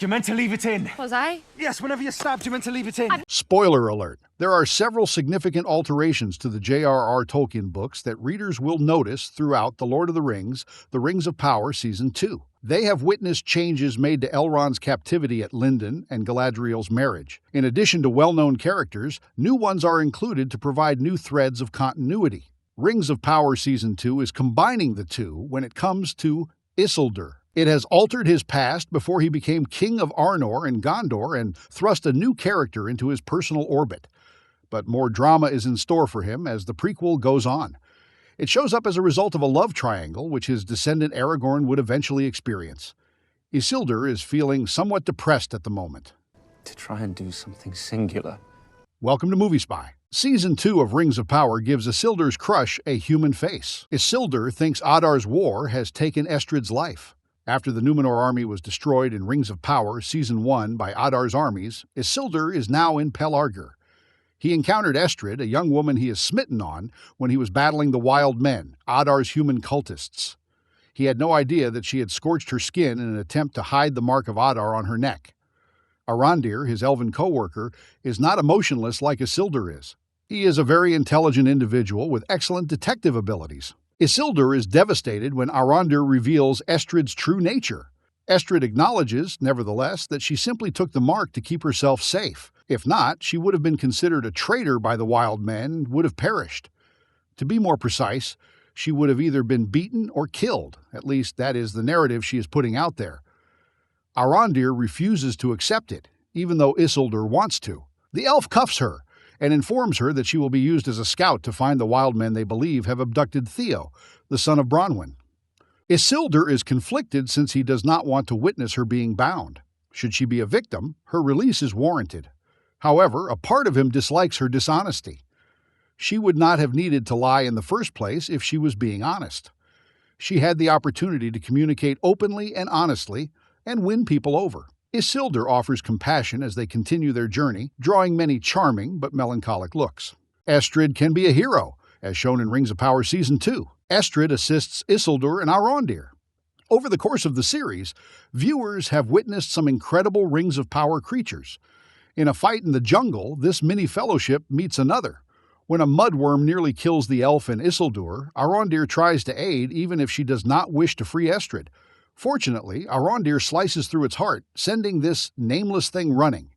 You're meant to leave it in. Was I? Yes, whenever you're stabbed, you're meant to leave it in. Spoiler alert. There are several significant alterations to the J.R.R. Tolkien books that readers will notice throughout The Lord of the Rings of Power Season 2. They have witnessed changes made to Elrond's captivity at Lindon and Galadriel's marriage. In addition to well-known characters, new ones are included to provide new threads of continuity. Rings of Power Season 2 is combining the two when it comes to Isildur. It has altered his past before he became king of Arnor and Gondor and thrust a new character into his personal orbit. But more drama is in store for him as the prequel goes on. It shows up as a result of a love triangle which his descendant Aragorn would eventually experience. Isildur is feeling somewhat depressed at the moment. To try and do something singular. Welcome to Movie Spy. Season 2 of Rings of Power gives Isildur's crush a human face. Isildur thinks Adar's war has taken Estrid's life. After the Númenor army was destroyed in Rings of Power Season 1 by Adar's armies, Isildur is now in Pelargir. He encountered Estrid, a young woman he is smitten on, when he was battling the Wild Men, Adar's human cultists. He had no idea that she had scorched her skin in an attempt to hide the mark of Adar on her neck. Arondir, his elven co-worker, is not emotionless like Isildur is. He is a very intelligent individual with excellent detective abilities. Isildur is devastated when Arondir reveals Estrid's true nature. Estrid acknowledges, nevertheless, that she simply took the mark to keep herself safe. If not, she would have been considered a traitor by the Wild Men and would have perished. To be more precise, she would have either been beaten or killed. At least that is the narrative she is putting out there. Arondir refuses to accept it, even though Isildur wants to. The elf cuffs her and informs her that she will be used as a scout to find the Wild Men they believe have abducted Theo, the son of Bronwyn. Isildur is conflicted since he does not want to witness her being bound. Should she be a victim, her release is warranted. However, a part of him dislikes her dishonesty. She would not have needed to lie in the first place if she was being honest. She had the opportunity to communicate openly and honestly and win people over. Isildur offers compassion as they continue their journey, drawing many charming but melancholic looks. Estrid can be a hero, as shown in Rings of Power Season 2. Estrid assists Isildur and Arondir. Over the course of the series, viewers have witnessed some incredible Rings of Power creatures. In a fight in the jungle, this mini-fellowship meets another. When a mudworm nearly kills the elf and Isildur, Arondir tries to aid even if she does not wish to free Estrid. Fortunately, Arondir slices through its heart, sending this nameless thing running.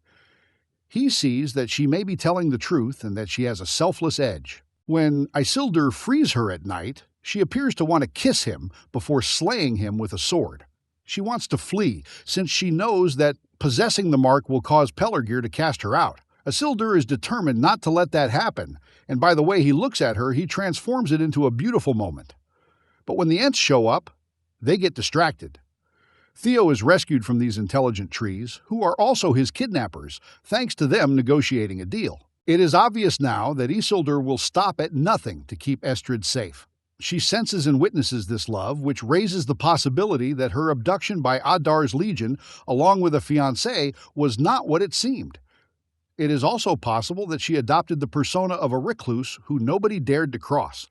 He sees that she may be telling the truth and that she has a selfless edge. When Isildur frees her at night, she appears to want to kiss him before slaying him with a sword. She wants to flee, since she knows that possessing the mark will cause Pelargir to cast her out. Isildur is determined not to let that happen, and by the way he looks at her, he transforms it into a beautiful moment. But when the Ents show up, they get distracted. Theo is rescued from these intelligent trees, who are also his kidnappers, thanks to them negotiating a deal. It is obvious now that Isildur will stop at nothing to keep Estrid safe. She senses and witnesses this love, which raises the possibility that her abduction by Adar's legion, along with a fiancé, was not what it seemed. It is also possible that she adopted the persona of a recluse who nobody dared to cross.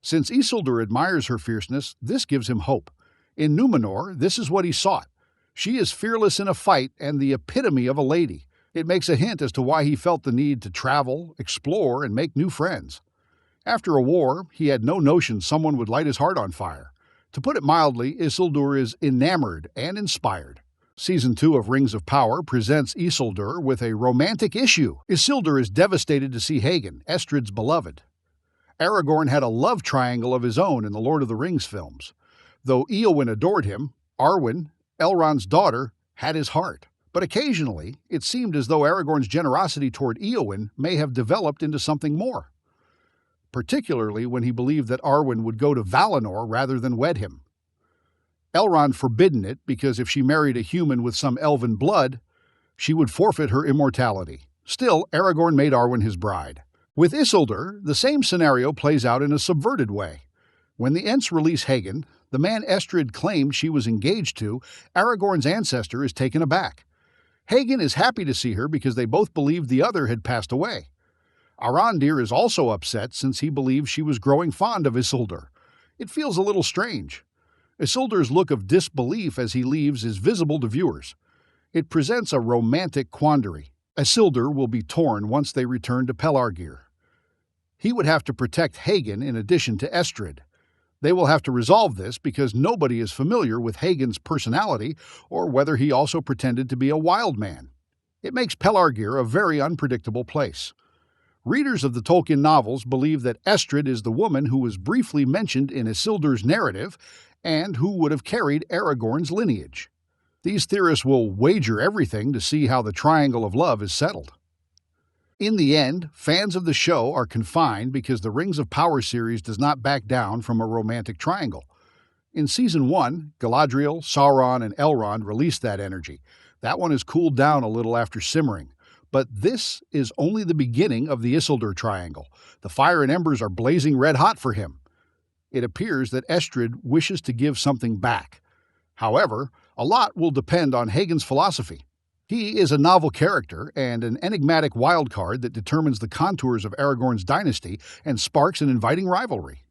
Since Isildur admires her fierceness, this gives him hope. In Númenor, this is what he sought. She is fearless in a fight and the epitome of a lady. It makes a hint as to why he felt the need to travel, explore, and make new friends. After a war, he had no notion someone would light his heart on fire. To put it mildly, Isildur is enamored and inspired. Season 2 of Rings of Power presents Isildur with a romantic issue. Isildur is devastated to see Hagen, Estrid's beloved. Aragorn had a love triangle of his own in the Lord of the Rings films. Though Eowyn adored him, Arwen, Elrond's daughter, had his heart. But occasionally, it seemed as though Aragorn's generosity toward Eowyn may have developed into something more. Particularly when he believed that Arwen would go to Valinor rather than wed him. Elrond forbidden it because if she married a human with some elven blood, she would forfeit her immortality. Still, Aragorn made Arwen his bride. With Isildur, the same scenario plays out in a subverted way. When the Ents release Hagen, the man Estrid claimed she was engaged to, Aragorn's ancestor, is taken aback. Hagen is happy to see her because they both believed the other had passed away. Arondir is also upset since he believes she was growing fond of Isildur. It feels a little strange. Isildur's look of disbelief as he leaves is visible to viewers. It presents a romantic quandary. Isildur will be torn once they return to Pelargir. He would have to protect Hagen in addition to Estrid. They will have to resolve this because nobody is familiar with Hagen's personality or whether he also pretended to be a wild man. It makes Pelargir a very unpredictable place. Readers of the Tolkien novels believe that Estrid is the woman who was briefly mentioned in Isildur's narrative and who would have carried Aragorn's lineage. These theorists will wager everything to see how the Triangle of Love is settled. In the end, fans of the show are confined because the Rings of Power series does not back down from a romantic triangle. In Season 1, Galadriel, Sauron, and Elrond released that energy. That one has cooled down a little after simmering. But this is only the beginning of the Isildur Triangle. The fire and embers are blazing red hot for him. It appears that Estrid wishes to give something back. However, a lot will depend on Hagen's philosophy. He is a novel character and an enigmatic wildcard that determines the contours of Aragorn's dynasty and sparks an inviting rivalry.